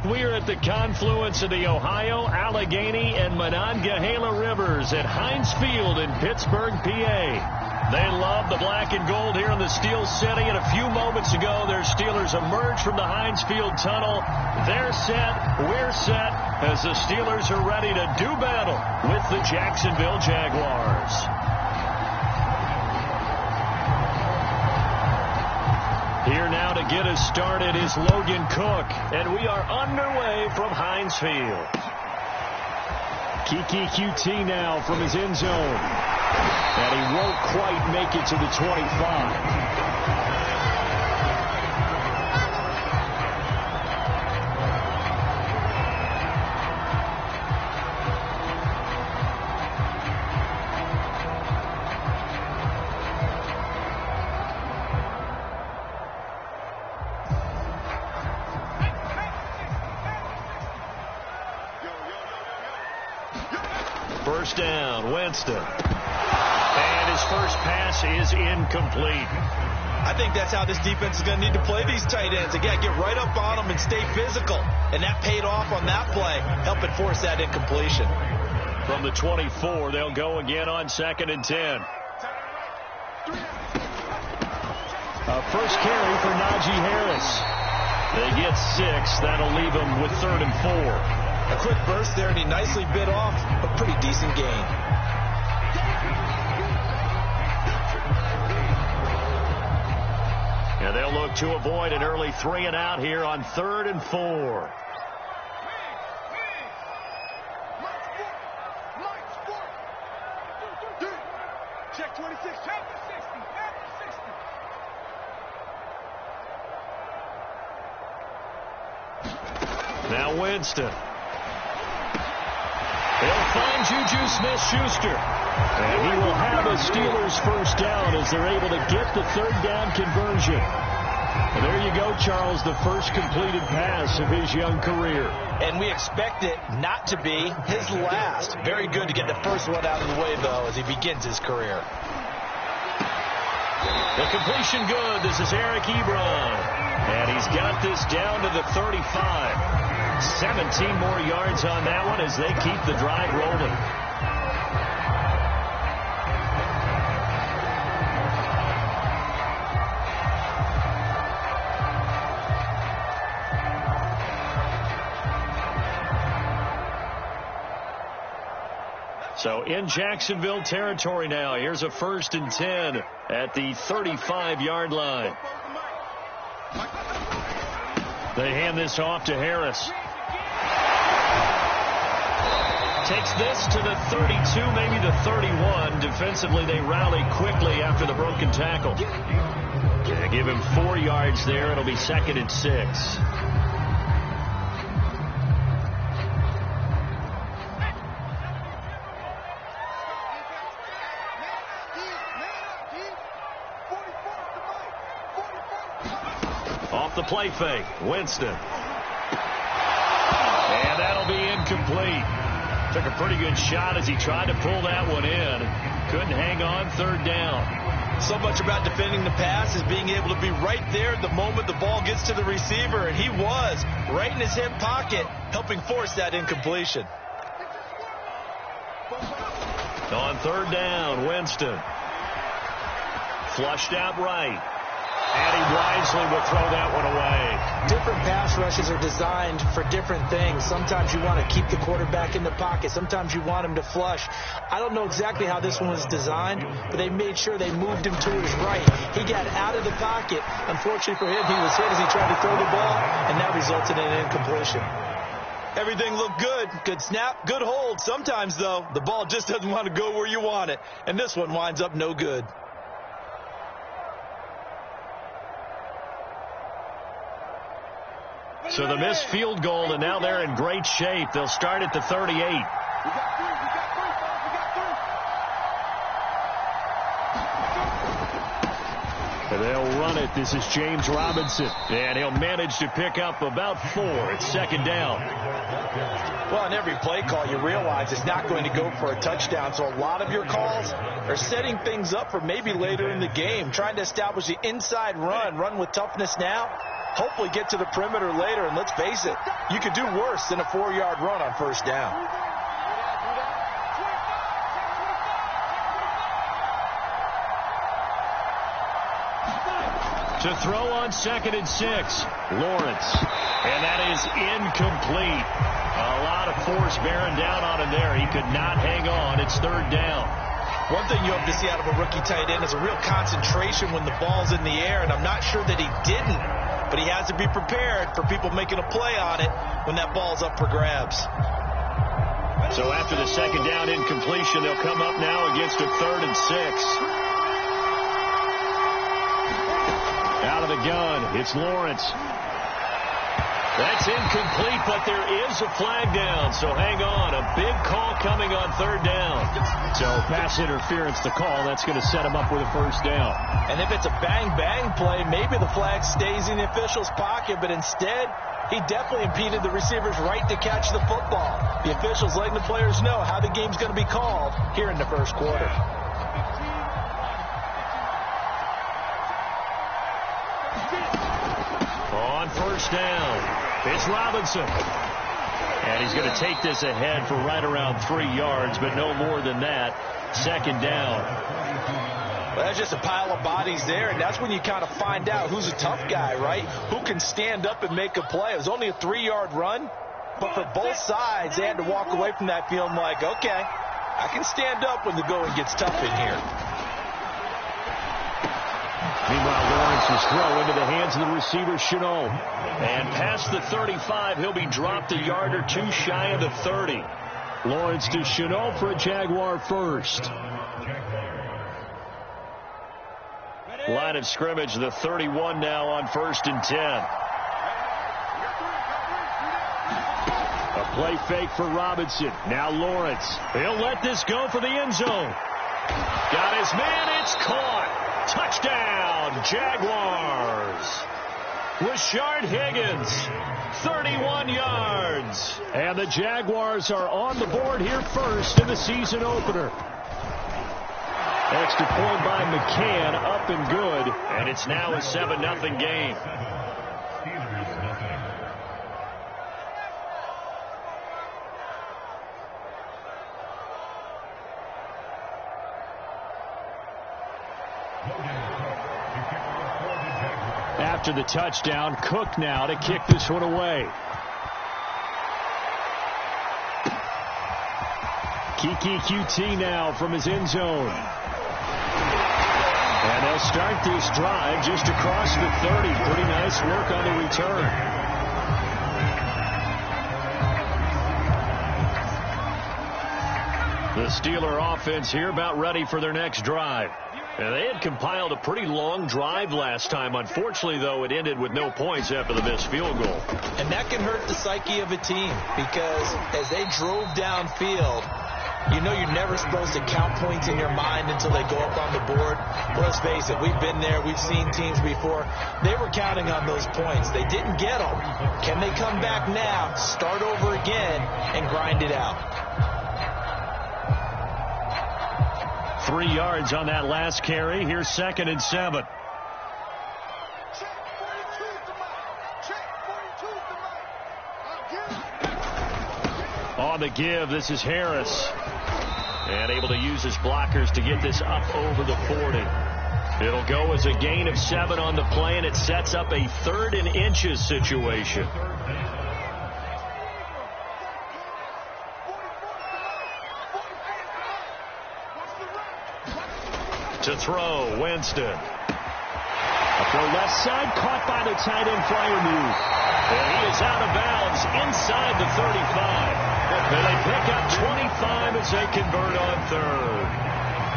We are at the confluence of the Ohio, Allegheny, and Monongahela Rivers at Heinz Field in Pittsburgh, PA. They love the black and gold here in the Steel City, and a few moments ago, their Steelers emerged from the Heinz Field tunnel. They're set, we're set, as the Steelers are ready to do battle with the Jacksonville Jaguars. Here now to get us started is Logan Cook, and we are underway from Heinz Field. Kiki QT now from his end zone, and he won't quite make it to the 25. First down, Winston. And his first pass is incomplete. I think that's how this defense is going to need to play these tight ends. Again, get right up on them and stay physical. And that paid off on that play, helping force that incompletion. From the 24, they'll go again on 2nd and 10. First carry for Najee Harris. They get 6. That'll leave them with 3rd and 4. A quick burst there, and he nicely bit off a pretty decent gain. And they'll look to avoid an early 3 and out here on 3rd and 4. Check 26, check 60, check 60. Now Winston. He'll find Juju Smith-Schuster. And he will have a Steelers first down as they're able to get the 3rd down conversion. And there you go, Charles, the first completed pass of his young career. And we expect it not to be his last. Very good to get the first one out of the way, though, as he begins his career. The completion good. This is Eric Ebron. And he's got this down to the 35. 17 more yards on that one as they keep the drive rolling. So in Jacksonville territory now. Here's a 1st and 10 at the 35-yard line. They hand this off to Harris. Takes this to the 32, maybe the 31. Defensively, they rally quickly after the broken tackle. They give him 4 yards there. It'll be 2nd and 6. Off the play fake, Winston. And that'll be incomplete. Took a pretty good shot as he tried to pull that one in. Couldn't hang on 3rd down. So much about defending the pass is being able to be right there the moment the ball gets to the receiver. And he was right in his hip pocket, helping force that incompletion. On 3rd down, Winston. Flushed out right. And he wisely will throw that one away. Different pass rushes are designed for different things. Sometimes you want to keep the quarterback in the pocket. Sometimes you want him to flush. I don't know exactly how this one was designed, but they made sure they moved him to his right. He got out of the pocket. Unfortunately for him, he was hit as he tried to throw the ball, and that resulted in an incompletion. Everything looked good. Good snap, good hold. Sometimes, though, the ball just doesn't want to go where you want it, and this one winds up no good. So the missed field goal, and now they're in great shape. They'll start at the 38. And they'll run it. This is James Robinson. And he'll manage to pick up about 4. It's 2nd down. Well, in every play call, you realize it's not going to go for a touchdown. So a lot of your calls are setting things up for maybe later in the game, trying to establish the inside run with toughness now. hopefully get to the perimeter later. And let's face it, you could do worse than a 4-yard run on first down. To throw on 2nd and 6, Lawrence. And that is incomplete. A lot of force bearing down on him there. He could not hang on. It's 3rd down. One thing you hope to see out of a rookie tight end is a real concentration when the ball's in the air, and I'm not sure that he didn't, but he has to be prepared for people making a play on it when that ball's up for grabs. So after the 2nd down incompletion, they'll come up now against a 3rd and 6. Out of the gun, it's Lawrence. That's incomplete, but there is a flag down, so hang on. A big call coming on 3rd down. So pass interference, the call. That's going to set him up with a 1st down. And if it's a bang-bang play, maybe the flag stays in the official's pocket, but instead, he definitely impeded the receiver's right to catch the football. The officials letting the players know how the game's going to be called here in the first quarter. On 1st down, it's Robinson. And he's going to take this ahead for right around 3 yards, but no more than that. 2nd down. Well, that's just a pile of bodies there, and that's when you kind of find out who's a tough guy, right? Who can stand up and make a play. It was only a 3-yard run, but for both sides, they had to walk away from that feeling like, okay, I can stand up when the going gets tough in here. Meanwhile, Lawrence's throw into the hands of the receiver, Chenault. And past the 35, he'll be dropped a yard or two shy of the 30. Lawrence to Chenault for a Jaguar first. Line of scrimmage, the 31 now on 1st and 10. A play fake for Robinson. Now Lawrence. He'll let this go for the end zone. Got his man. It's caught. Touchdown, Jaguars. Rashard Higgins, 31 yards. And the Jaguars are on the board here first in the season opener. Extra point by McCann, up and good. And it's now a 7-0 game. After the touchdown, Cook now to kick this one away. Kiki QT now from his end zone. And they'll start this drive just across the 30. Pretty nice work on the return. The Steeler offense here about ready for their next drive. And they had compiled a pretty long drive last time. Unfortunately, though, it ended with no points after the missed field goal. And that can hurt the psyche of a team because as they drove downfield, you know you're never supposed to count points in your mind until they go up on the board. But let's face it, we've been there. We've seen teams before. They were counting on those points. They didn't get them. Can they come back now, start over again, and grind it out? 3 yards on that last carry. Here's 2nd and 7. On the give, this is Harris. And able to use his blockers to get this up over the 40. It'll go as a gain of 7 on the play, and it sets up a 3rd and inches situation. To throw, Winston. Up the left side, caught by the tight end Fryermuth. And he is out of bounds inside the 35. And they pick up 25 as they convert on 3rd.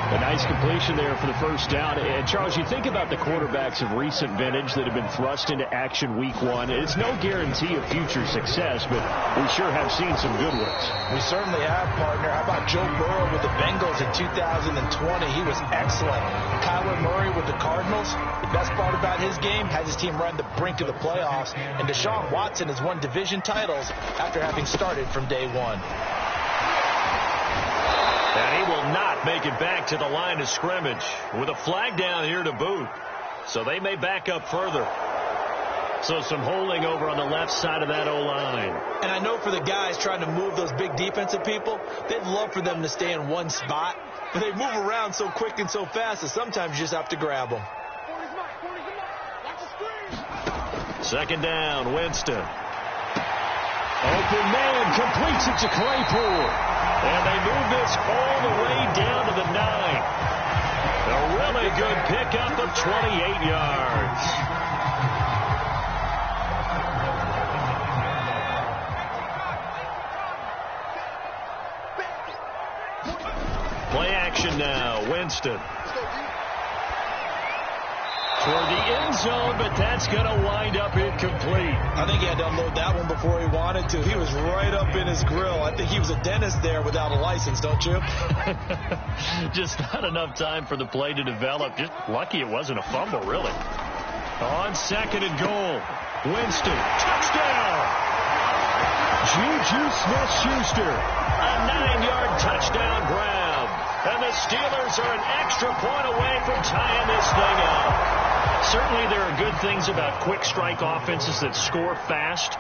A nice completion there for the 1st down. And, Charles, you think about the quarterbacks of recent vintage that have been thrust into action week 1. It's no guarantee of future success, but we sure have seen some good ones. We certainly have, partner. How about Joe Burrow with the Bengals in 2020? He was excellent. Kyler Murray with the Cardinals. The best part about his game, has his team right on the brink of the playoffs. And Deshaun Watson has won division titles after having started from day 1. And he will not make it back to the line of scrimmage with a flag down here to boot. So they may back up further. So some holding over on the left side of that O-line. And I know for the guys trying to move those big defensive people, they'd love for them to stay in one spot. But they move around so quick and so fast that sometimes you just have to grab them. Second down, Winston. Open man completes it to Claypool. And they move this all the way down to the 9. A really good pickup of 28 yards. Play action now, Winston. Toward the end zone, but that's going to wind up incomplete. I think he had to unload that one before he wanted to. He was right up in his grill. I think he was a dentist there without a license, don't you? Just not enough time for the play to develop. Just lucky it wasn't a fumble, really. On second and goal, Winston, touchdown! Juju Smith-Schuster, a 9-yard touchdown grab. And the Steelers are an extra point away from tying this thing up. Certainly there are good things about quick strike offenses that score fast,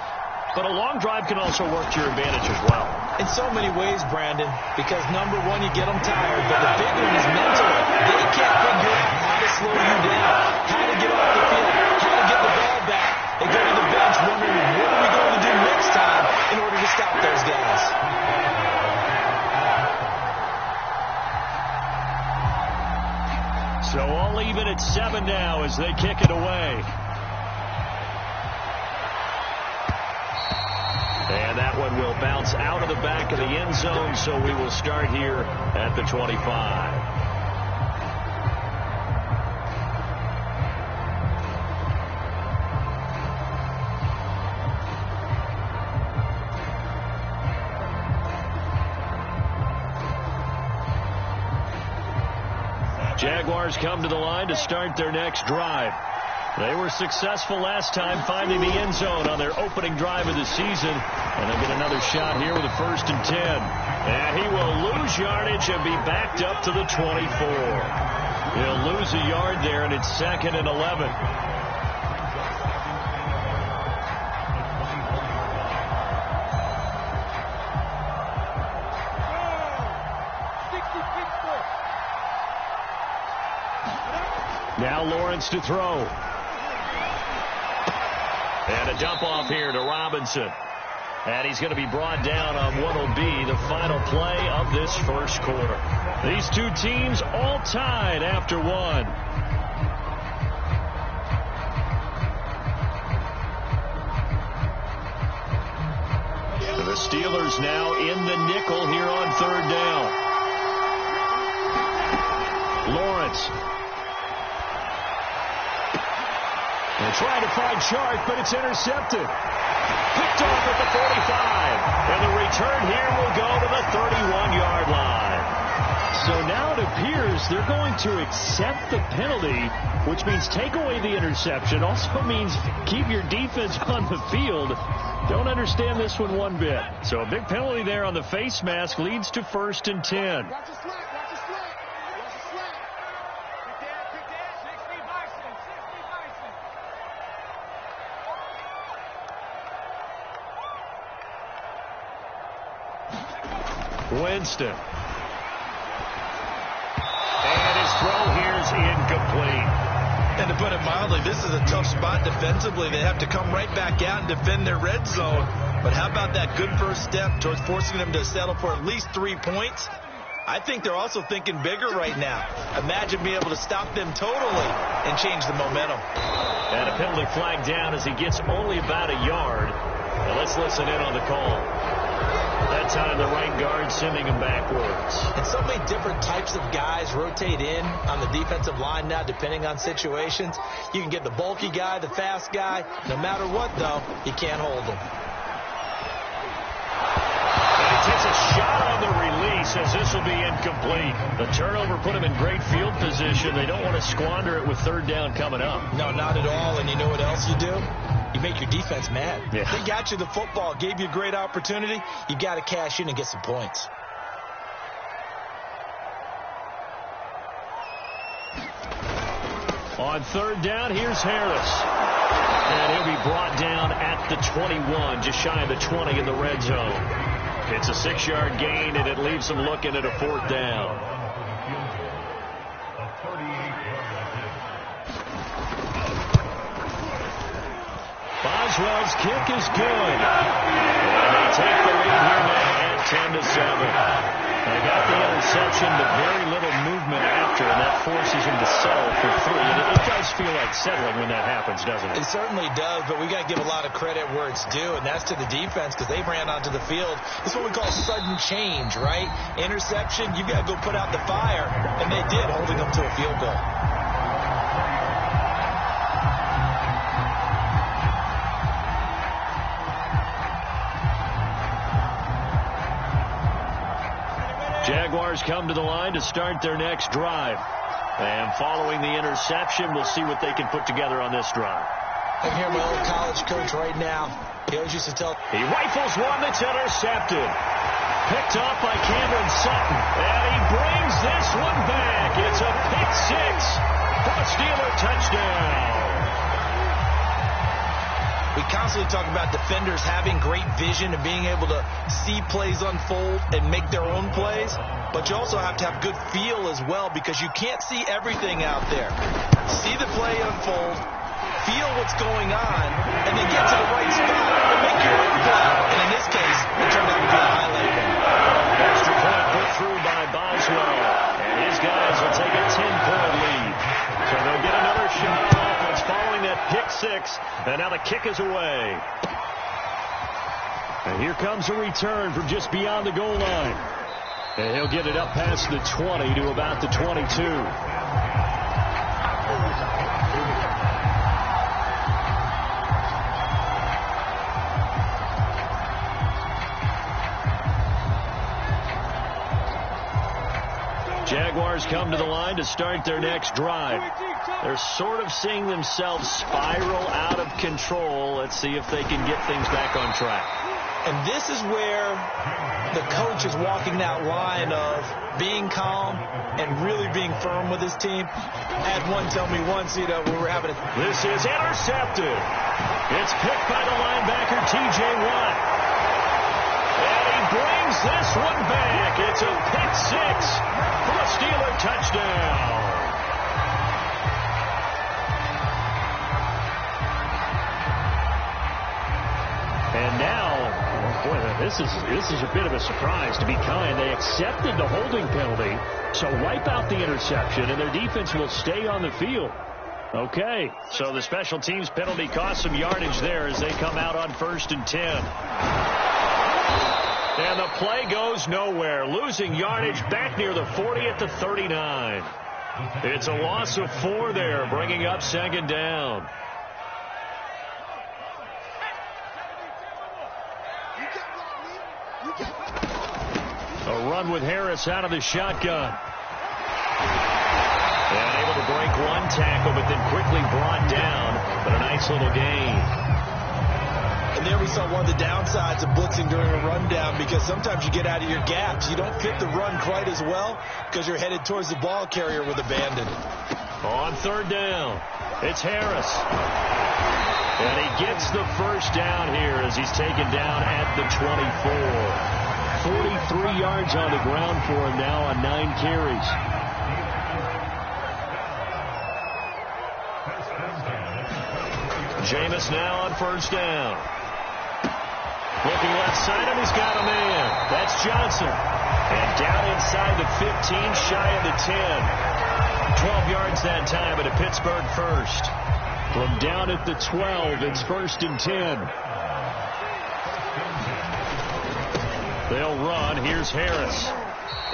but a long drive can also work to your advantage as well. In so many ways, Brandon, because number one, you get them tired, but the big one is mental. They can't figure out how to slow you down, how to get off the field, how to get the ball back. They go to the bench wondering, what are we going to do next time in order to stop those guys? So all even at 7 now as they kick it away. And that one will bounce out of the back of the end zone, so we will start here at the 25. Jaguars come to the line to start their next drive. They were successful last time finding the end zone on their opening drive of the season. And they'll get another shot here with a 1st and 10. And he will lose yardage and be backed up to the 24. He'll lose a yard there, and it's 2nd and 11. Now Lawrence to throw. And a dump off here to Robinson. And he's going to be brought down on what will be the final play of this first quarter. These two teams all tied after one. The Steelers now in the nickel here on 3rd down. Lawrence. They're trying to find Sharp, but it's intercepted. Picked off at the 45. And the return here will go to the 31-yard line. So now it appears they're going to accept the penalty, which means take away the interception. Also means keep your defense on the field. Don't understand this one bit. So a big penalty there on the face mask leads to 1st and 10. Winston. And his throw here is incomplete. And to put it mildly, this is a tough spot defensively. They have to come right back out and defend their red zone. But how about that good first step towards forcing them to settle for at least 3 points? I think they're also thinking bigger right now. Imagine being able to stop them totally and change the momentum. And a penalty flag down as he gets only about a yard. Now let's listen in on the call. That time the right guard sending him backwards. And so many different types of guys rotate in on the defensive line now depending on situations. You can get the bulky guy, the fast guy. No matter what, though, you can't hold them. And he takes a shot on the release as this will be incomplete. The turnover put him in great field position. They don't want to squander it with 3rd down coming up. No, not at all. And you know what else you do? You make your defense mad. Yeah. They got you the football, gave you a great opportunity. You got to cash in and get some points. On third down, here's Harris. And he'll be brought down at the 21, just shy of the 20 in the red zone. It's a 6-yard gain, and it leaves them looking at a fourth down. Boswell's kick is good. And they take the lead here now at 10-7. They got the interception, but very little movement after, and that forces him to settle for 3. And it does feel like settling when that happens, doesn't it? It certainly does, but we got to give a lot of credit where it's due, and that's to the defense because they ran onto the field. This is what we call sudden change, right? Interception, you got to go put out the fire, and they did, holding them to a field goal. Jaguars come to the line to start their next drive. And following the interception, we'll see what they can put together on this drive. I can hear my old college coach right now. He always used to tell. He rifles one that's intercepted. Picked off by Cameron Sutton. And he brings this one back. It's a pick 6 for a Steeler touchdown. We constantly talk about defenders having great vision and being able to see plays unfold and make their own plays. But you also have to have good feel as well because you can't see everything out there. See the play unfold, feel what's going on, and then get to the right spot and make your own play. And in this case, it turned out to be a highlight run. Extra point put through by Boswell. And his guys will take a 10-point lead. So they'll get another shot on offense following that pick 6. And now the kick is away. And here comes a return from just beyond the goal line. And he'll get it up past the 20 to about the 22. Jaguars come to the line to start their next drive. They're sort of seeing themselves spiral out of control. Let's see if they can get things back on track. And this is where the coach is walking that line of being calm and really being firm with his team. I had one tell me once, we were having a... This is intercepted. It's picked by the linebacker, T.J. Watt. And he brings this one back. It's a pick 6 for a Steeler touchdown. And now, boy, this is a bit of a surprise, to be kind. They accepted the holding penalty, so wipe out the interception, and their defense will stay on the field. Okay, so the special teams penalty cost some yardage there as they come out on 1st and 10. And the play goes nowhere, losing yardage back near the 40 at the 39. It's a loss of 4 there, bringing up 2nd down. A run with Harris out of the shotgun. And able to break one tackle, but then quickly brought down. But a nice little gain. And there we saw one of the downsides of blitzing during a rundown because sometimes you get out of your gaps. You don't fit the run quite as well because you're headed towards the ball carrier with abandon. On 3rd down, it's Harris. And he gets the first down here as he's taken down at the 24. 43 yards on the ground for him now on 9 carries. Jameis now on 1st down. Looking left side, and he's got a man. That's Johnson. And down inside the 15, shy of the 10. 12 yards that time, but a Pittsburgh first. From down at the 12, it's 1st and 10. They'll run. Here's Harris.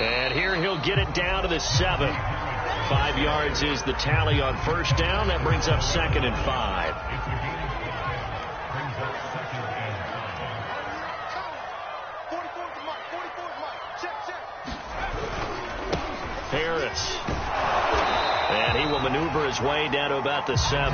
And here he'll get it down to the 7. 5 yards is the tally on 1st down. That brings up 2nd and 5. Harris. And he will will maneuver his way down to about the 7.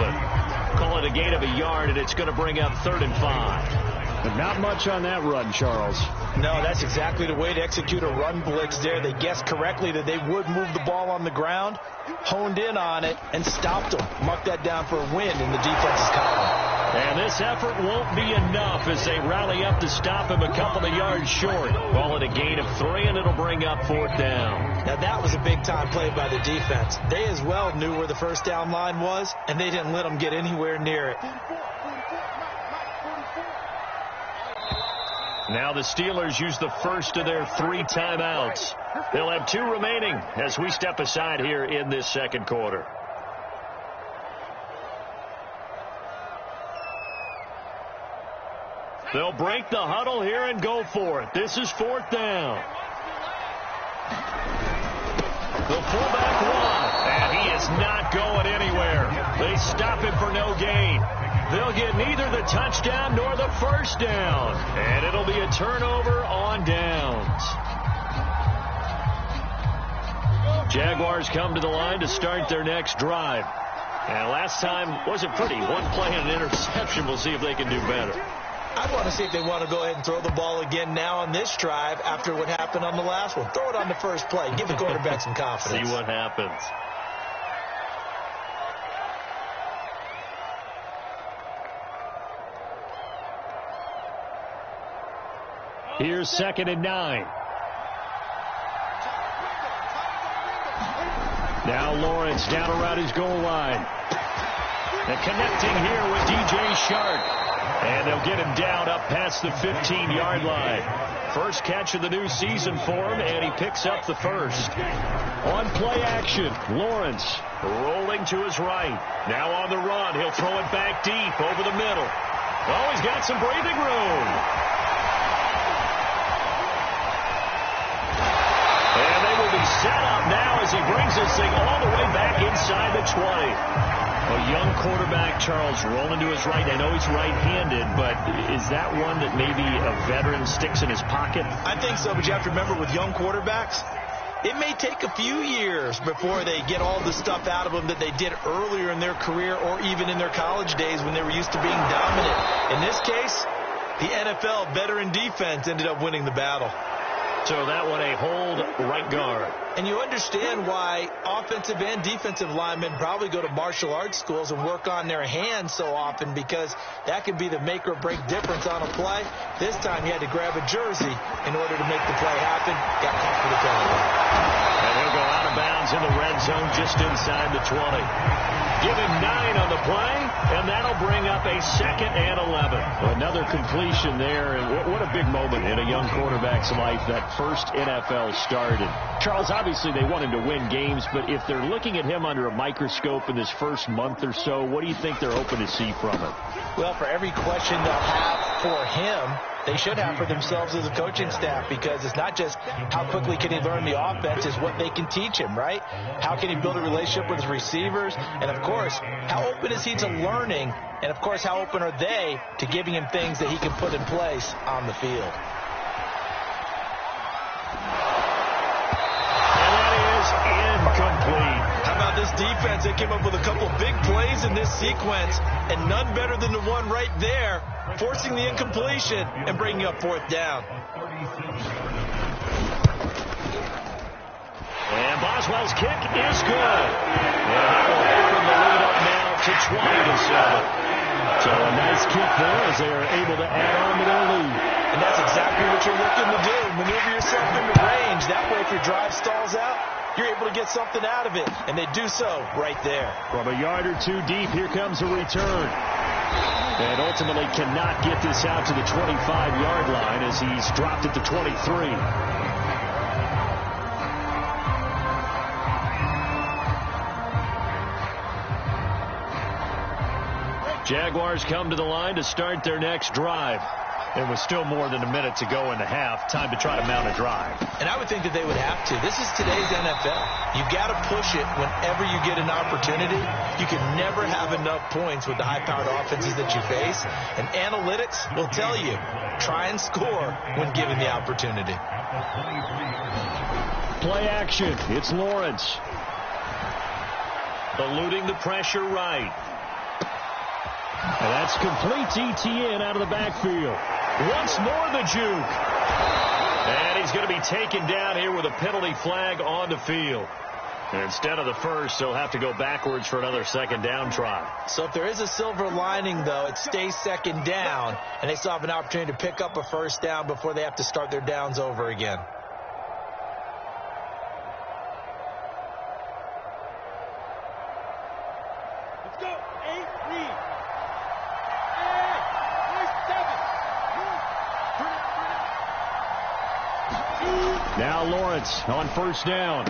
Call it a gain of a yard, and it's going to bring up 3rd and 5. But not much on that run, Charles. No, that's exactly the way to execute a run blitz there. They guessed correctly that they would move the ball on the ground, honed in on it, and stopped them. Marked that down for a win in the defense's column. And this effort won't be enough as they rally up to stop him a couple of yards short. Call it a gain of 3, and it'll bring up 4th down. Now, that was a big-time play by the defense. They as well knew where the first down line was, and they didn't let them get anywhere near it. Now the Steelers use the first of their 3 timeouts. They'll have 2 remaining as we step aside here in this second quarter. They'll break the huddle here and go for it. This is 4th down. The fullback run, and he is not going anywhere. They stop him for no gain. They'll get neither the touchdown nor the first down, and it'll be a turnover on downs. Jaguars come to the line to start their next drive. And last time wasn't pretty. 1 play and an interception. We'll see if they can do better. I want to see if they want to go ahead and throw the ball again now on this drive after what happened on the last one. Throw it on the first play. Give the quarterback some confidence. See what happens. Here's 2nd and 9. Now Lawrence down around his goal line. And connecting here with DJ Shark. And they'll get him down up past the 15-yard line. First catch of the new season for him, and he picks up the first. On play action, Lawrence rolling to his right. Now on the run, he'll throw it back deep over the middle. Oh, he's got some breathing room. And they will be set up now as he brings this thing all the way back inside the 20. A young quarterback, Charles, rolling to his right. I know he's right-handed, but is that one that maybe a veteran sticks in his pocket? I think so, but you have to remember with young quarterbacks, it may take a few years before they get all the stuff out of them that they did earlier in their career or even in their college days when they were used to being dominant. In this case, the NFL veteran defense ended up winning the battle. So that one a hold right guard. And you understand why offensive and defensive linemen probably go to martial arts schools and work on their hands so often, because that could be the make or break difference on a play. This time you had to grab a jersey in order to make the play happen. Got caught for the penalty. And he'll go out of bounds in the red zone just inside the 20. Give him 9 on the play, and that'll bring up a 2nd and 11. Another completion there, and what a big moment in a young quarterback's life, that first NFL started. Charles, obviously they want him to win games, but if they're looking at him under a microscope in this first month or so, what do you think they're hoping to see from him? Well, for every question they'll have for him, they should have for themselves as a coaching staff, because it's not just how quickly can he learn the offense, it's what they can teach him, right? How can he build a relationship with his receivers? And, of course, how open is he to learning? And, of course, how open are they to giving him things that he can put in place on the field? And that is incomplete. How about this defense? They came up with a couple big plays in this sequence, and none better than the one right there, forcing the incompletion and bringing up 4th down. And Boswell's kick is good. And that will open the lead up now to 20-7. So a nice kick there as they are able to add on to their lead. And that's exactly what you're looking to do. Maneuver yourself into range. That way, if your drive stalls out, you're able to get something out of it. And they do so right there. From a yard or 2 deep, here comes a return. And ultimately cannot get this out to the 25-yard line as he's dropped at the 23. Jaguars come to the line to start their next drive. And with still more than a minute to go in the half, time to try to mount a drive. And I would think that they would have to. This is today's NFL. You got to push it whenever you get an opportunity. You can never have enough points with the high-powered offenses that you face. And analytics will tell you, try and score when given the opportunity. Play action. It's Lawrence. eluding the pressure right. And that's complete ETN out of the backfield. Once more the juke. And he's going to be taken down here with a penalty flag on the field. Instead of the first, he'll have to go backwards for another second down try. So if there is a silver lining, though, it stays second down, and they still have an opportunity to pick up a first down before they have to start their downs over again. Let's go. 8 lead. Now Lawrence on first down.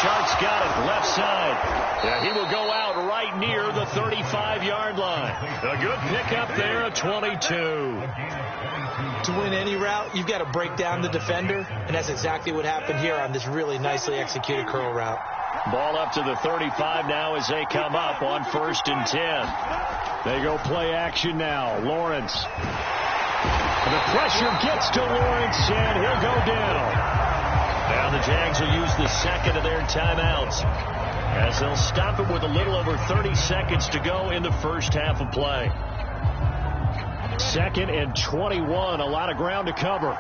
Shark's got it, left side. Yeah, he will go out right near the 35-yard line. A good pickup there at 22. To win any route, you've got to break down the defender, and that's exactly what happened here on this really nicely executed curl route. Ball up to the 35 now as they come up on 1st and 10. They go play action now. Lawrence. The pressure gets to Lawrence, and he'll go down. Now the Jags will use the second of their timeouts as they'll stop it with a little over 30 seconds to go in the first half of play. 2nd and 21, a lot of ground to cover.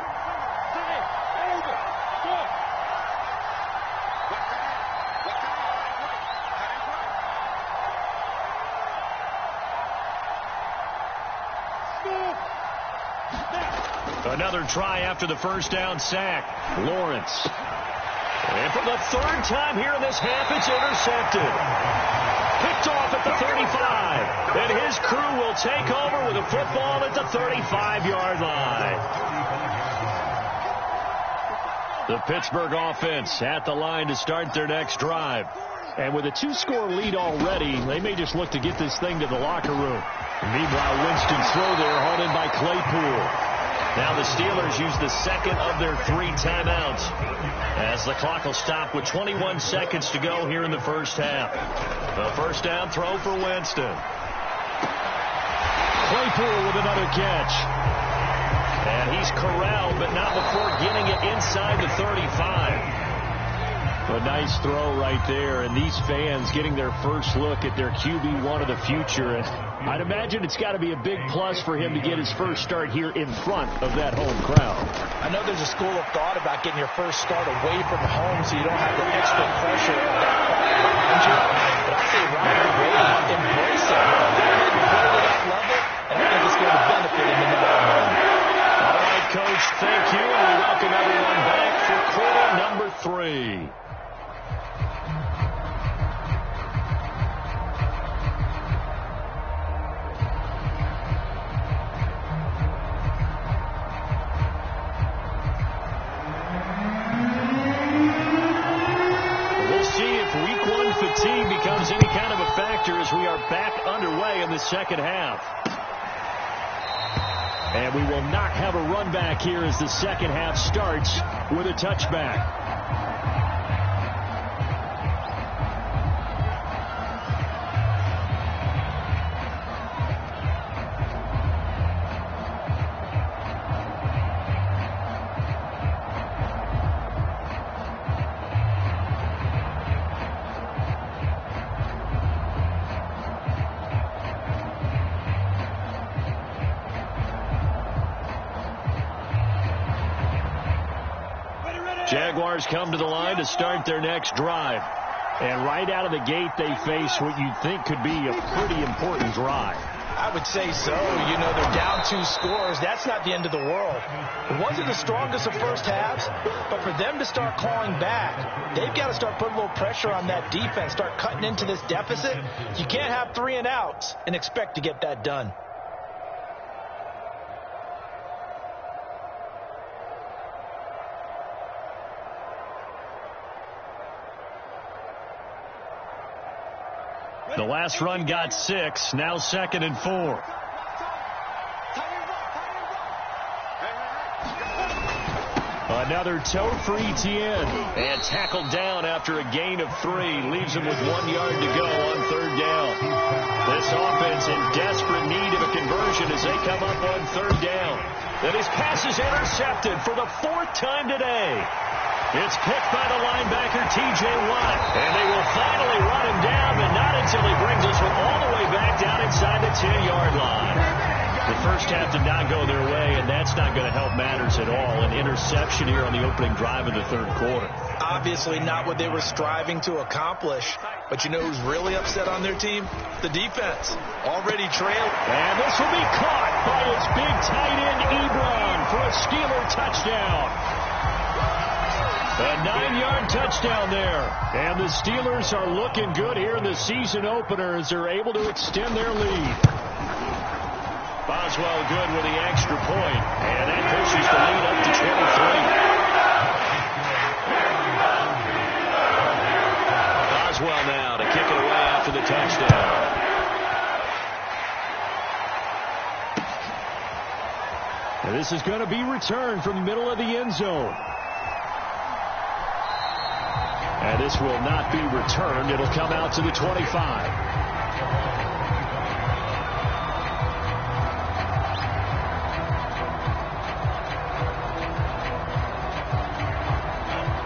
Another try after the first down sack. Lawrence. And for the 3rd time here in this half, it's intercepted. Picked off at the 35. And his crew will take over with a football at the 35-yard line. The Pittsburgh offense at the line to start their next drive. And with a 2-score lead already, they may just look to get this thing to the locker room. Meanwhile, Winston's throw there hauled in by Claypool. Now the Steelers use the second of their 3 timeouts as the clock will stop with 21 seconds to go here in the first half. The first down throw for Winston. Claypool with another catch. And he's corralled, but not before getting it inside the 35. A nice throw right there, and these fans getting their first look at their QB1 of the future. And I'd imagine it's got to be a big plus for him to get his first start here in front of that home crowd. I know there's a school of thought about getting your first start away from home so you don't have the extra pressure of that crowd behind you. But I say right away, embrace it. Play to that level, and I think it's going to benefit him in that moment. All right, Coach, thank you. And we welcome everyone back for quarter number 3. Fatigue becomes any kind of a factor as we are back underway in the second half. And we will not have a run back here as the second half starts with a touchback. Jaguars come to the line to start their next drive. And right out of the gate, they face what you'd think could be a pretty important drive. I would say so. You know, they're down 2 scores. That's not the end of the world. It wasn't the strongest of first halves, but for them to start clawing back, they've got to start putting a little pressure on that defense, start cutting into this deficit. You can't have 3 and outs and expect to get that done. The last run got 6, now 2nd and 4. Another toe for ETN. And tackled down after a gain of 3. Leaves him with 1 yard to go on 3rd down. This offense in desperate need of a conversion as they come up on 3rd down. And his pass is intercepted for the 4th time today. It's picked by the linebacker, T.J. Watt. And they will finally run him down, but not until he brings us all the way back down inside the 10-yard line. The first half did not go their way, and that's not going to help matters at all. An interception here on the opening drive of the third quarter. Obviously not what they were striving to accomplish. But you know who's really upset on their team? The defense. Already trailed. And this will be caught by his big tight end, Ebron, for a Steeler touchdown. A 9-yard touchdown there. And the Steelers are looking good here in the season opener as they're able to extend their lead. Boswell good with the extra point. And that pushes the lead up to 23. Boswell now to kick it away after the touchdown. And this is going to be returned from the middle of the end zone. And this will not be returned. It'll come out to the 25.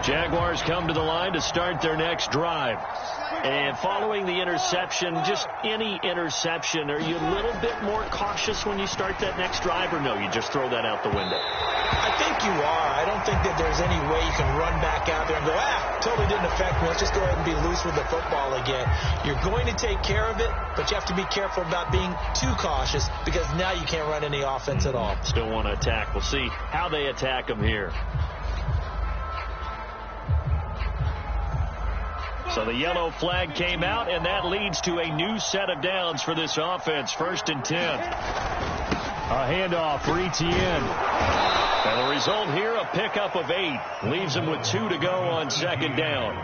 Jaguars come to the line to start their next drive. And following the interception, just any interception, are you a little bit more cautious when you start that next drive, or no, you just throw that out the window? I think you are. I don't think that there's any way you can run back out there and go, totally didn't affect me. Let's just go ahead and be loose with the football again. You're going to take care of it, but you have to be careful about being too cautious because now you can't run any offense at all. Still want to attack. We'll see how they attack them here. So the yellow flag came out, and that leads to a new set of downs for this offense. 1st and 10. A handoff for Etienne. And the result here, a pickup of 8. Leaves them with 2 to go on 2nd down.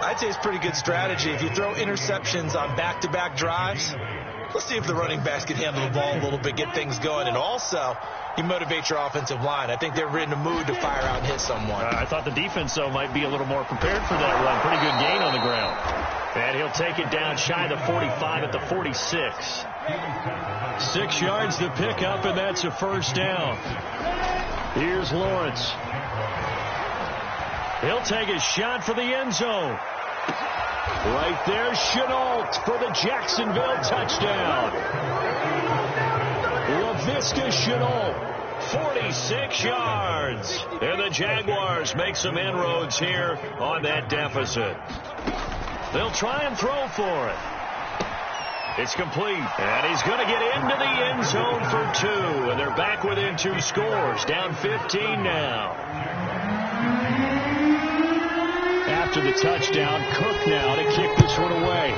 I'd say it's pretty good strategy. If you throw interceptions on back-to-back drives, let's see if the running backs can handle the ball a little bit, get things going. And also, you motivate your offensive line. I think they're in a mood to fire out and hit someone. I thought the defense, though, might be a little more prepared for that run. Pretty good gain on the ground. And he'll take it down shy of the 45 at the 46. 6 yards to pick up, and that's a 1st down. Here's Lawrence. He'll take a shot for the end zone. Right there, Chenault for the Jacksonville touchdown. LaVisca Chenault, 46 yards. And the Jaguars make some inroads here on that deficit. They'll try and throw for it. It's complete. And he's going to get into the end zone for 2. And they're back within 2 scores. Down 15 now. After the touchdown, Cook now to kick this one away.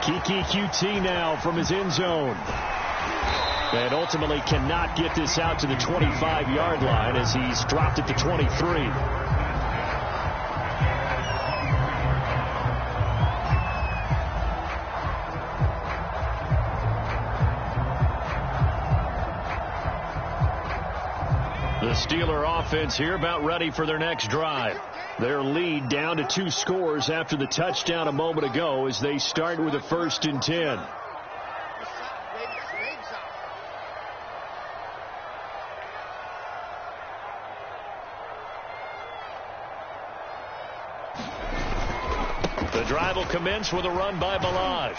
Kiki QT now from his end zone. And ultimately cannot get this out to the 25-yard line as he's dropped at the 23. The Steeler offense here about ready for their next drive. Their lead down to 2 scores after the touchdown a moment ago as they start with a 1st and 10. The drive will commence with a run by Balaj.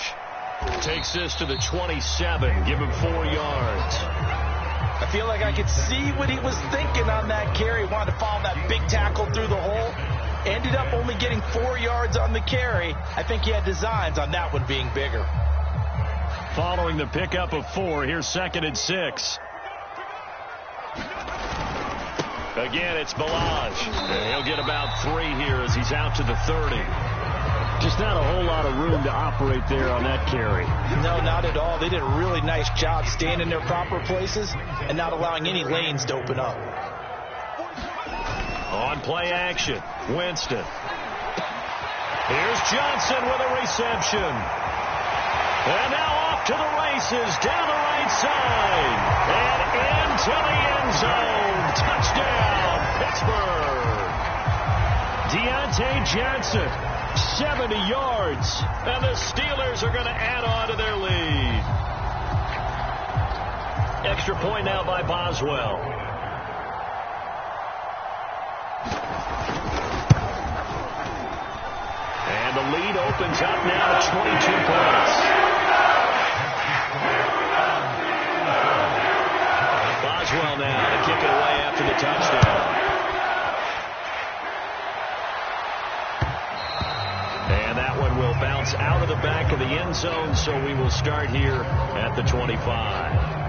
Takes this to the 27. Give him 4 yards. I feel like I could see what he was thinking on that carry. Wanted to follow that big tackle through the hole. Ended up only getting 4 yards on the carry. I think he had designs on that one being bigger. Following the pickup of 4, here's 2nd and 6. Again, it's Balaj. And he'll get about 3 here as he's out to the 30. Just not a whole lot of room to operate there on that carry. No, not at all. They did a really nice job staying in their proper places and not allowing any lanes to open up. On play action, Winston. Here's Johnson with a reception. And now off to the races, down the right side. And into the end zone. Touchdown, Pittsburgh. Deontay Johnson. 70 yards, and the Steelers are going to add on to their lead. Extra point now by Boswell. And the lead opens up now to 22 points. Boswell now to kick it away after the touchdown. And that one will bounce out of the back of the end zone, so we will start here at the 25.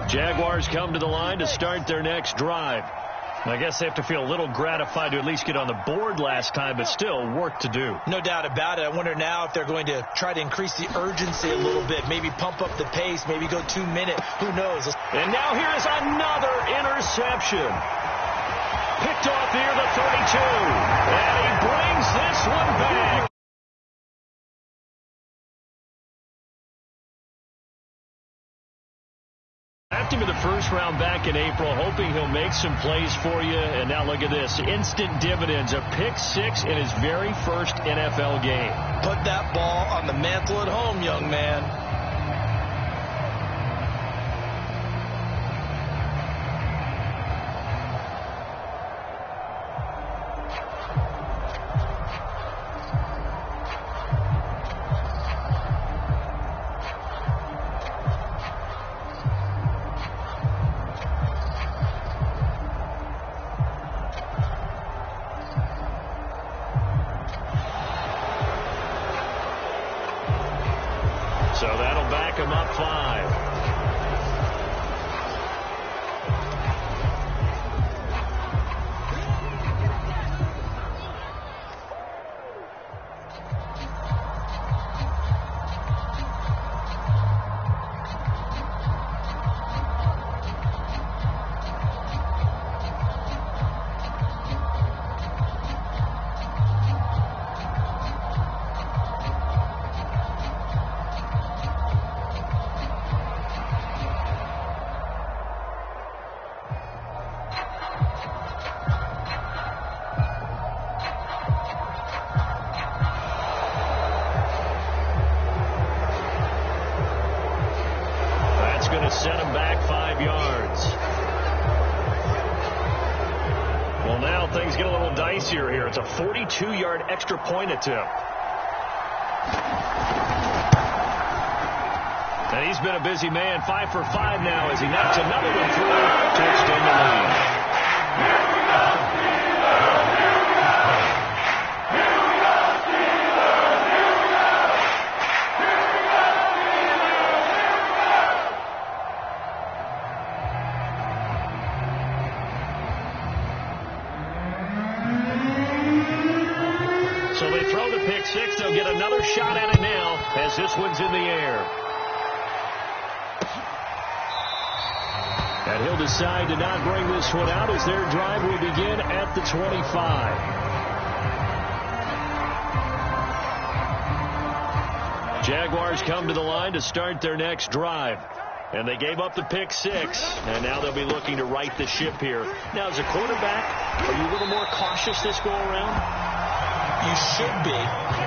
Jaguars come to the line to start their next drive. I guess they have to feel a little gratified to at least get on the board last time, but still work to do. No doubt about it. I wonder now if they're going to try to increase the urgency a little bit, maybe pump up the pace, maybe go 2 minute. Who knows? And now here's another interception. Picked off near the 32. And he brings this one back. Drafted him in the first round back in April, hoping he'll make some plays for you. And now look at this. Instant dividends. A pick six in his very first NFL game. Put that ball on the mantle at home, young man. So that'll back him up 5. Set him back 5 yards. Well, now things get a little dicier here. It's a 42-yard extra point attempt. And he's been a busy man. 5 for 5 now as he knocks another one through to extend the lead. So they throw the pick six. They'll get another shot at it now as this one's in the air. And he'll decide to not bring this one out as their drive will begin at the 25. Jaguars come to the line to start their next drive. And they gave up the pick six, and now they'll be looking to right the ship here. Now, as a quarterback, are you a little more cautious this go around? You should be,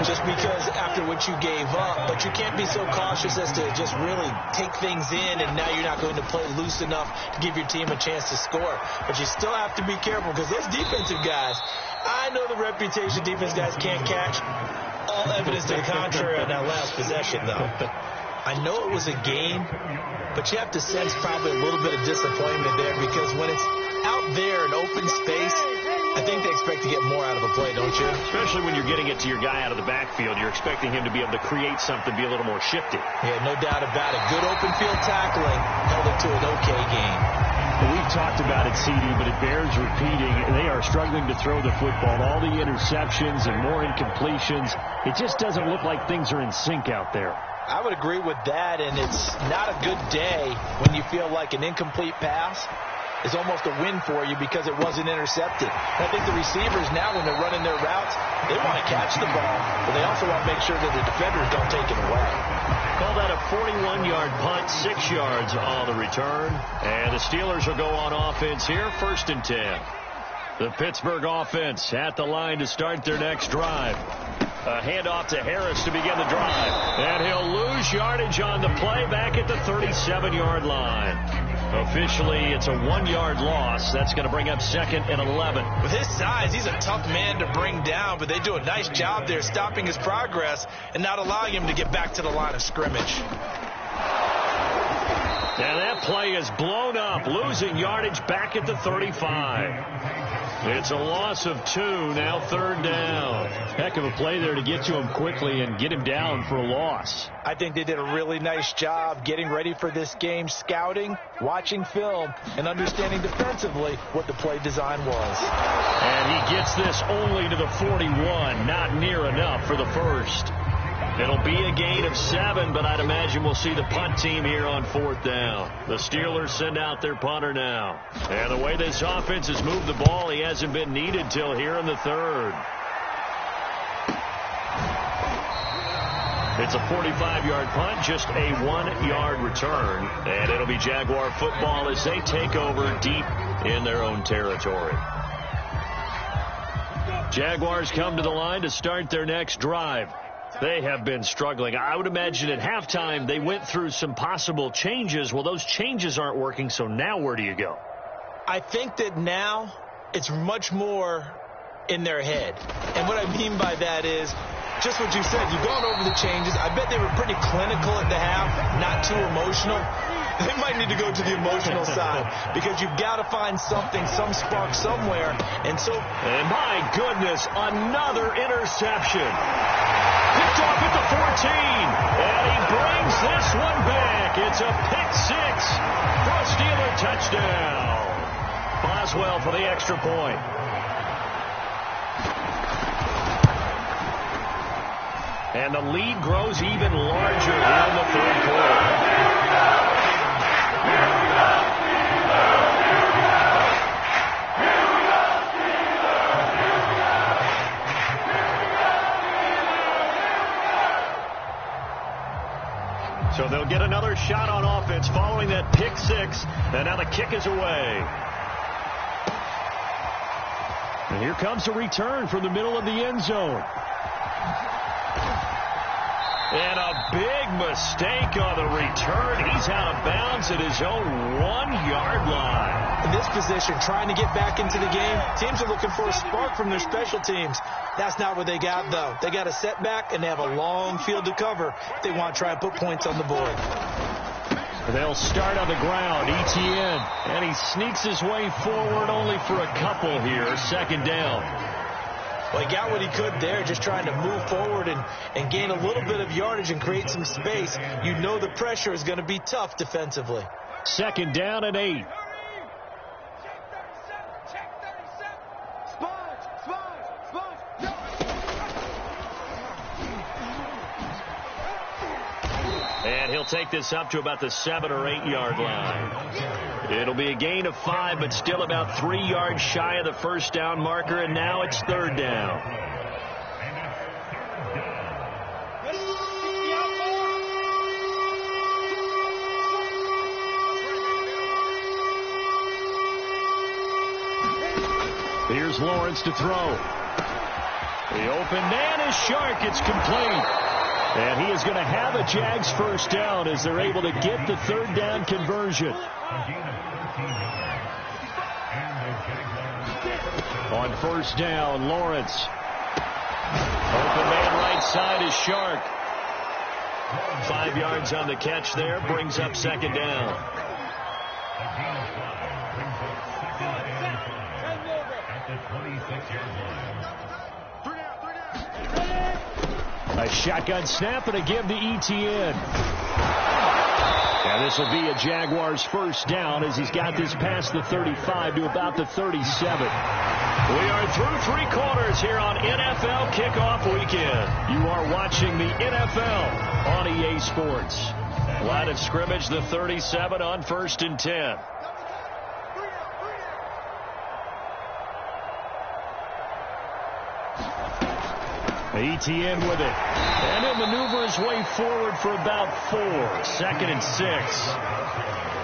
just because after what you gave up, but you can't be so cautious as to just really take things in, and now you're not going to play loose enough to give your team a chance to score. But you still have to be careful because those defensive guys, I know the reputation defense guys can't catch. All evidence to the contrary on that last possession, though. I know it was a game, but you have to sense probably a little bit of disappointment there because when it's out there in open space, I think they expect to get more out of a play, don't you? Especially when you're getting it to your guy out of the backfield. You're expecting him to be able to create something, be a little more shifty. Yeah, no doubt about it. Good open field tackling held it to an okay game. Well, we've talked about it, CD, but it bears repeating. They are struggling to throw the football. All the interceptions and more incompletions. It just doesn't look like things are in sync out there. I would agree with that, and it's not a good day when you feel like an incomplete pass is almost a win for you because it wasn't intercepted. And I think the receivers now, when they're running their routes, they want to catch the ball, but they also want to make sure that the defenders don't take it away. Call that a 41-yard punt, 6 yards on the return. And the Steelers will go on offense here, 1st and 10. The Pittsburgh offense at the line to start their next drive. A handoff to Harris to begin the drive. And he'll lose yardage on the play back at the 37-yard line. Officially, it's a 1-yard loss. That's going to bring up 2nd and 11. With his size, he's a tough man to bring down, but they do a nice job there stopping his progress and not allowing him to get back to the line of scrimmage. And that play is blown up, losing yardage back at the 35. It's a loss of 2, now 3rd down. Heck of a play there to get to him quickly and get him down for a loss. I think they did a really nice job getting ready for this game, scouting, watching film, and understanding defensively what the play design was. And he gets this only to the 41, not near enough for the first. It'll be a gain of 7, but I'd imagine we'll see the punt team here on 4th down. The Steelers send out their punter now. And the way this offense has moved the ball, he hasn't been needed till here in the 3rd. It's a 45-yard punt, just a 1-yard return. And it'll be Jaguar football as they take over deep in their own territory. Jaguars come to the line to start their next drive. They have been struggling. I would imagine at halftime they went through some possible changes. Well, those changes aren't working, so now where do you go? I think that now it's much more in their head. And what I mean by that is just what you said. You've gone over the changes. I bet they were pretty clinical at the half, not too emotional. They might need to go to the emotional side because you've got to find something, some spark somewhere. And my goodness, another interception. Picked off at the 14, and he brings this one back. It's a pick 6 for a Steeler touchdown. Boswell for the extra point. And the lead grows even larger here in the 3rd quarter. So they'll get another shot on offense following that pick 6. And now the kick is away. And here comes a return from the middle of the end zone. And a big mistake on the return. He's out of bounds at his own 1-yard line. In this position, trying to get back into the game, teams are looking for a spark from their special teams. That's not what they got, though. They got a setback, and they have a long field to cover if they want to try and put points on the board. They'll start on the ground. Etienne, and he sneaks his way forward only for a couple here. 2nd down. Well, he got what he could there, just trying to move forward and gain a little bit of yardage and create some space. You know the pressure is going to be tough defensively. 2nd down and 8. And he'll take this up to about the 7 or 8 yard line. It'll be a gain of 5, but still about 3 yards shy of the 1st down marker, and now it's 3rd down. Here's Lawrence to throw. The open man is Shark. It's complete. And he is going to have a Jags 1st down as they're able to get the 3rd down conversion. On 1st down, Lawrence. Open man right side is Shark. 5 yards on the catch there, brings up 2nd down. A shotgun snap and a give to Etienne. And this will be a Jaguars 1st down as he's got this past the 35 to about the 37. We are through 3 quarters here on NFL Kickoff Weekend. You are watching the NFL on EA Sports. Line of scrimmage, the 37 on 1st and 10. Etienne with it. And he'll maneuver his way forward for about 4. 2nd and 6.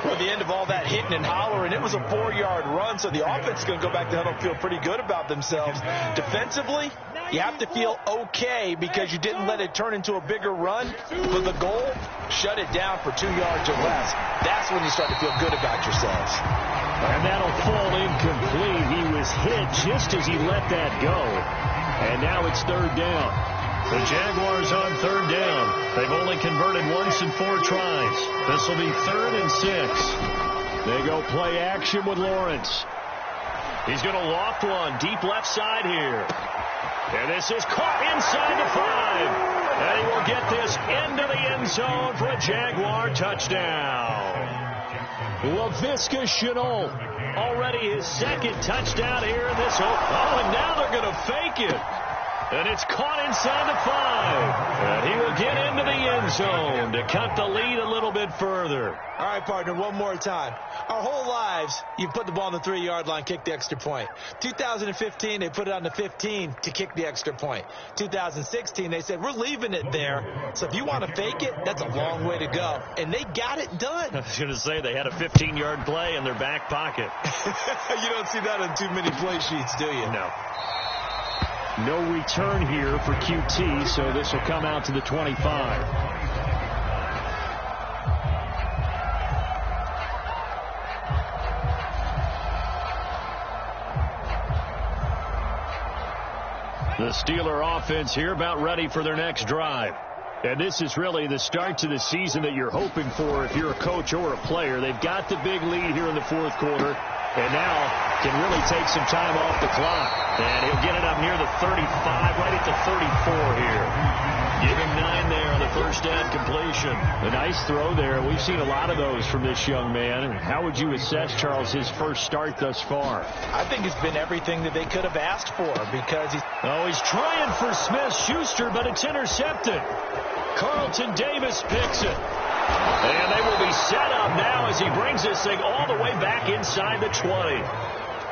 Well, the end of all that hitting and hollering, it was a 4-yard run, so the offense is going to go back to huddle and feel pretty good about themselves. Defensively, you have to feel okay because you didn't let it turn into a bigger run, but the goal, shut it down for 2 yards or less. That's when you start to feel good about yourselves. And that'll fall incomplete. He was hit just as he let that go. And now it's 3rd down. The Jaguars on 3rd down. They've only converted once in 4 tries. This will be 3rd and 6. They go play action with Lawrence. He's going to loft one deep left side here. And this is caught inside the 5. And he will get this into the end zone for a Jaguar touchdown. Laviska Shenault, already his 2nd touchdown here in this. Oh, and now they're going to fake it. And it's caught inside the 5. And he will get into the end zone to cut the lead a little bit further. All right, partner, one more time. Our whole lives, you put the ball on the 3-yard line, kick the extra point. 2015, they put it on the 15 to kick the extra point. 2016, they said, we're leaving it there. So if you want to fake it, that's a long way to go. And they got it done. I was going to say, they had a 15-yard play in their back pocket. You don't see that on too many play sheets, do you? No. No return here for QT, so this will come out to the 25. The Steeler offense here about ready for their next drive. And this is really the start to the season that you're hoping for if you're a coach or a player. They've got the big lead here in the 4th quarter. And now can really take some time off the clock. And he'll get it up near the 35, right at the 34 here. Give him 9 there on the first down completion. A nice throw there. We've seen a lot of those from this young man. How would you assess, Charles, his first start thus far? I think it's been everything that they could have asked for because he's trying for Smith-Schuster, but it's intercepted. Carlton Davis picks it. And they will be set up now as he brings this thing all the way back inside the 20.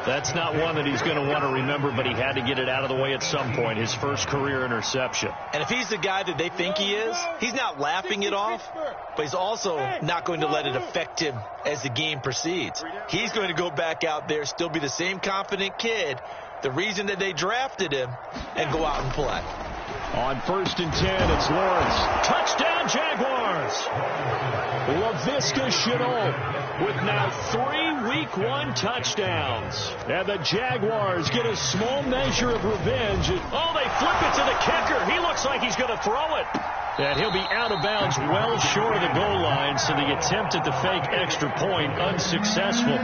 That's not one that he's going to want to remember, but he had to get it out of the way at some point, his first career interception. And if he's the guy that they think he is, he's not laughing it off, but he's also not going to let it affect him as the game proceeds. He's going to go back out there, still be the same confident kid, the reason that they drafted him, and go out and play. On 1st and 10, it's Lawrence. Touchdown, Jaguars! Laviska Shenault with now 3 Week 1 touchdowns. And the Jaguars get a small measure of revenge. Oh, they flip it to the kicker. He looks like he's going to throw it. And he'll be out of bounds well short of the goal line, so the attempt at the fake extra point unsuccessful.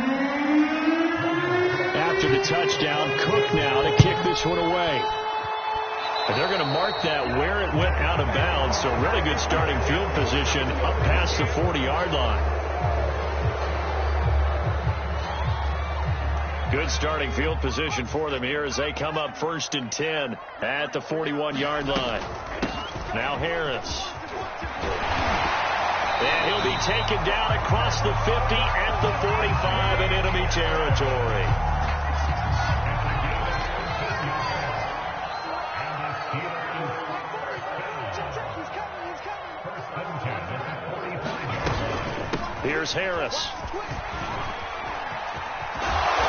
After the touchdown, Cook now to kick this one away. And they're going to mark that where it went out of bounds, so really good starting field position up past the 40-yard line. Good starting field position for them here as they come up 1st and 10 at the 41-yard line. Now Harris. And he'll be taken down across the 50 at the 45 in enemy territory. Here's Harris.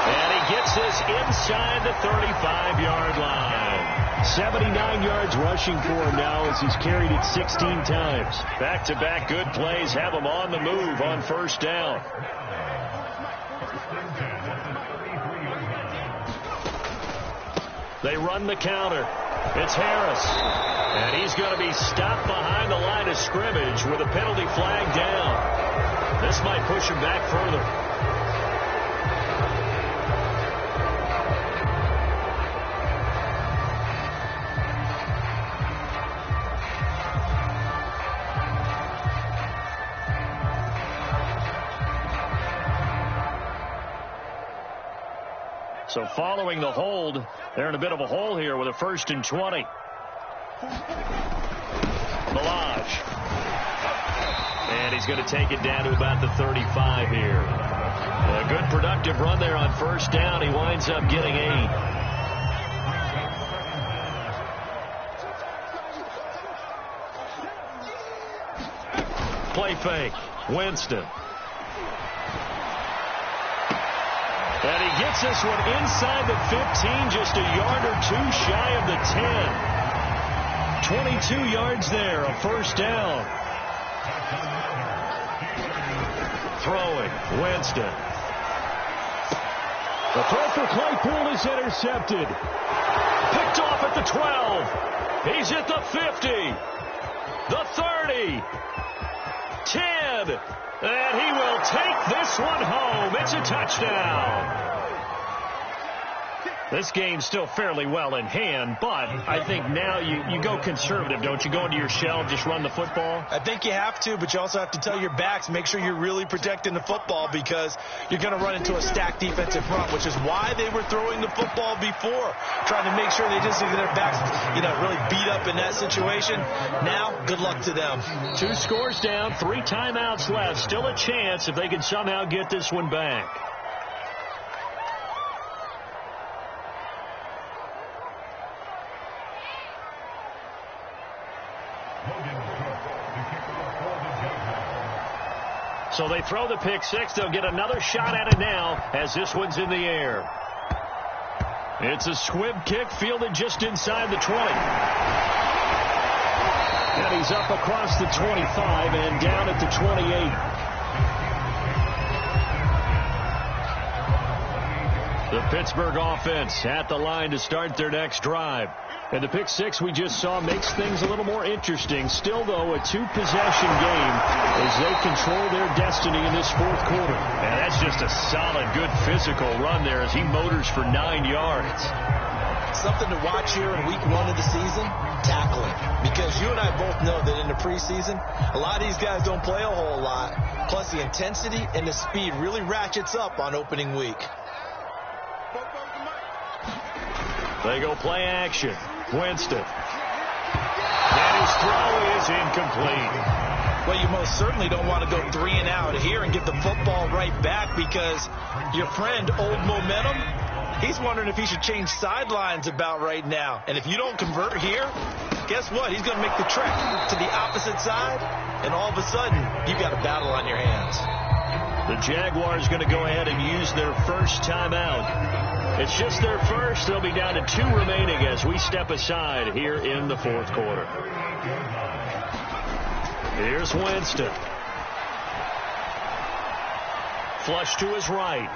And he gets this inside the 35-yard line. 79 yards rushing for him now as he's carried it 16 times. Back-to-back good plays have him on the move on 1st down. They run the counter. It's Harris. And he's going to be stopped behind the line of scrimmage with a penalty flag down. This might push him back further. So following the hold, they're in a bit of a hole here with a 1st and 20. Balaj. And he's going to take it down to about the 35 here. A good productive run there on 1st down. He winds up getting 8. Play fake. Winston. gets this one inside the 15, just a yard or two shy of the 10. 22 yards there, a first down. Throwing, Winston. The throw for Claypool is intercepted. Picked off at the 12. He's at the 50. The 30. 10. And he will take this one home. It's a touchdown. This game's still fairly well in hand, but I think now you go conservative, don't you? Go into your shell, just run the football? I think you have to, but you also have to tell your backs, make sure you're really protecting the football because you're going to run into a stacked defensive front, which is why they were throwing the football before, trying to make sure they just get their backs, really beat up in that situation. Now, good luck to them. 2 scores down, 3 timeouts left. Still a chance if they can somehow get this one back. So they throw the pick six. They'll get another shot at it now as this one's in the air. It's a squib kick fielded just inside the 20. And he's up across the 25 and down at the 28. The Pittsburgh offense at the line to start their next drive. And the pick six we just saw makes things a little more interesting. Still, though, a 2-possession game as they control their destiny in this fourth quarter. And that's just a solid, good physical run there as he motors for 9 yards. Something to watch here in week 1 of the season, tackling. Because you and I both know that in the preseason, a lot of these guys don't play a whole lot. Plus, the intensity and the speed really ratchets up on opening week. They go play action. Winston. And his throw is incomplete. Well, you most certainly don't want to go 3 and out here and get the football right back because your friend, Old Momentum, he's wondering if he should change sidelines about right now. And if you don't convert here, guess what? He's going to make the trek to the opposite side, and all of a sudden, you've got a battle on your hands. The Jaguars going to go ahead and use their first timeout. It's just their first. They'll be down to 2 remaining as we step aside here in the fourth quarter. Here's Winston. Flush to his right.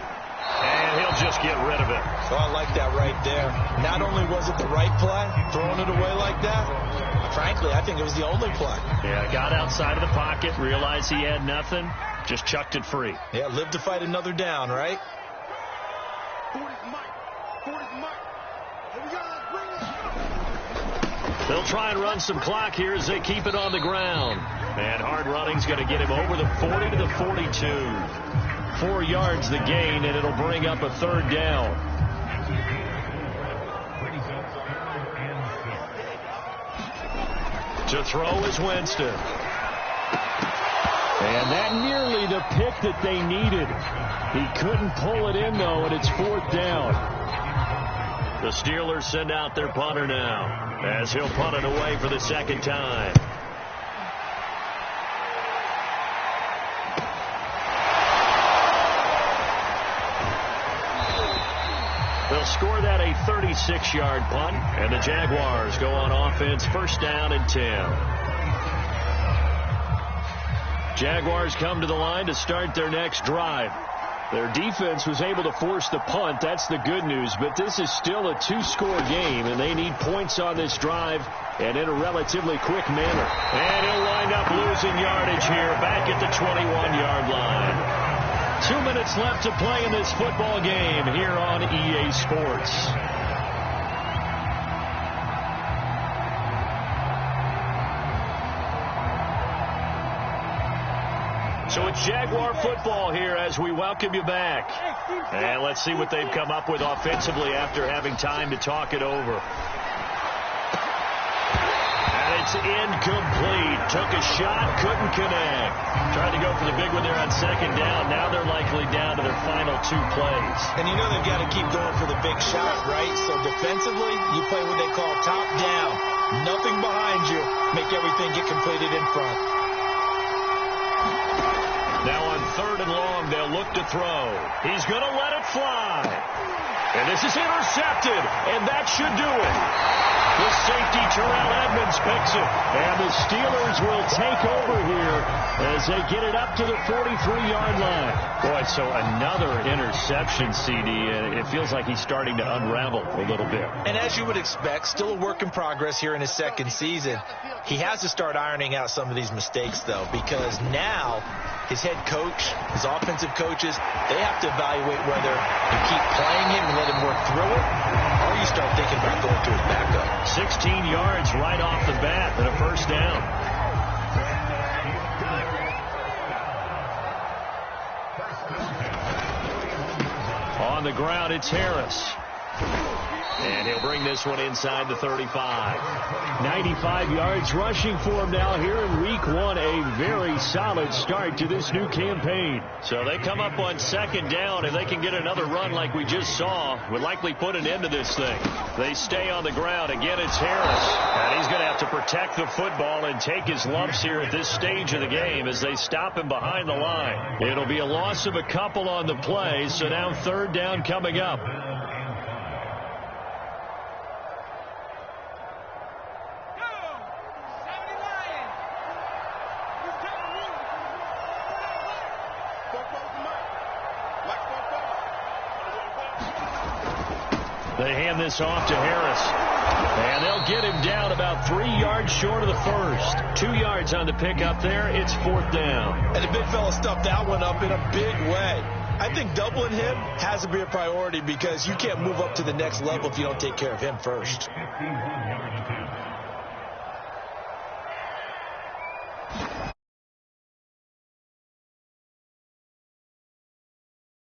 And he'll just get rid of it. Oh, I like that right there. Not only was it the right play, throwing it away like that, frankly, I think it was the only play. Yeah, got outside of the pocket, realized he had nothing, just chucked it free. Yeah, live to fight another down, right? They'll try and run some clock here as they keep it on the ground. And hard running's going to get him over the 40 to the 42. 4 yards the gain, and it'll bring up a 3rd down. To throw is Winston. And that nearly the pick that they needed. He couldn't pull it in, though, and it's 4th down. The Steelers send out their punter now as he'll punt it away for the 2nd time. They'll score that a 36-yard punt, and the Jaguars go on offense, 1st down and 10. Jaguars come to the line to start their next drive. Their defense was able to force the punt. That's the good news, but this is still a 2-score game, and they need points on this drive and in a relatively quick manner. And he'll wind up losing yardage here back at the 21-yard line. 2 minutes left to play in this football game here on EA Sports. So it's Jaguar football here as we welcome you back. And let's see what they've come up with offensively after having time to talk it over. And it's incomplete. Took a shot, couldn't connect. Tried to go for the big one there on 2nd down. Now they're likely down to their final 2 plays. And you know they've got to keep going for the big shot, right? So defensively, you play what they call top down. Nothing behind you. Make everything get completed in front. Now on 3rd and long, they'll look look to throw. He's going to let it fly. And this is intercepted, and that should do it. The safety, Terrell Edmonds, picks it. And the Steelers will take over here as they get it up to the 43-yard line. Boy, so another interception, CD. It feels like he's starting to unravel a little bit. And as you would expect, still a work in progress here in his second season. He has to start ironing out some of these mistakes, though, because now his head coach, his offensive coaches, they have to evaluate whether you keep playing him and let him work through it, or you start thinking about going to his backup. 16 yards right off the bat and a first down. On the ground, it's Harris. And he'll bring this one inside the 35. 95 yards rushing for him now here in week one. A very solid start to this new campaign. So they come up on second down. If they can get another run like we just saw, would likely put an end to this thing. They stay on the ground. Again, it's Harris. And he's going to have to protect the football and take his lumps here at this stage of the game as they stop him behind the line. It'll be a loss of a couple on the play. So now third down coming up. They hand this off to Harris. And they'll get him down about 3 yards short of the first. 2 yards on the pickup there. It's fourth down. And the big fella stuffed that one up in a big way. I think doubling him has to be a priority because you can't move up to the next level if you don't take care of him first.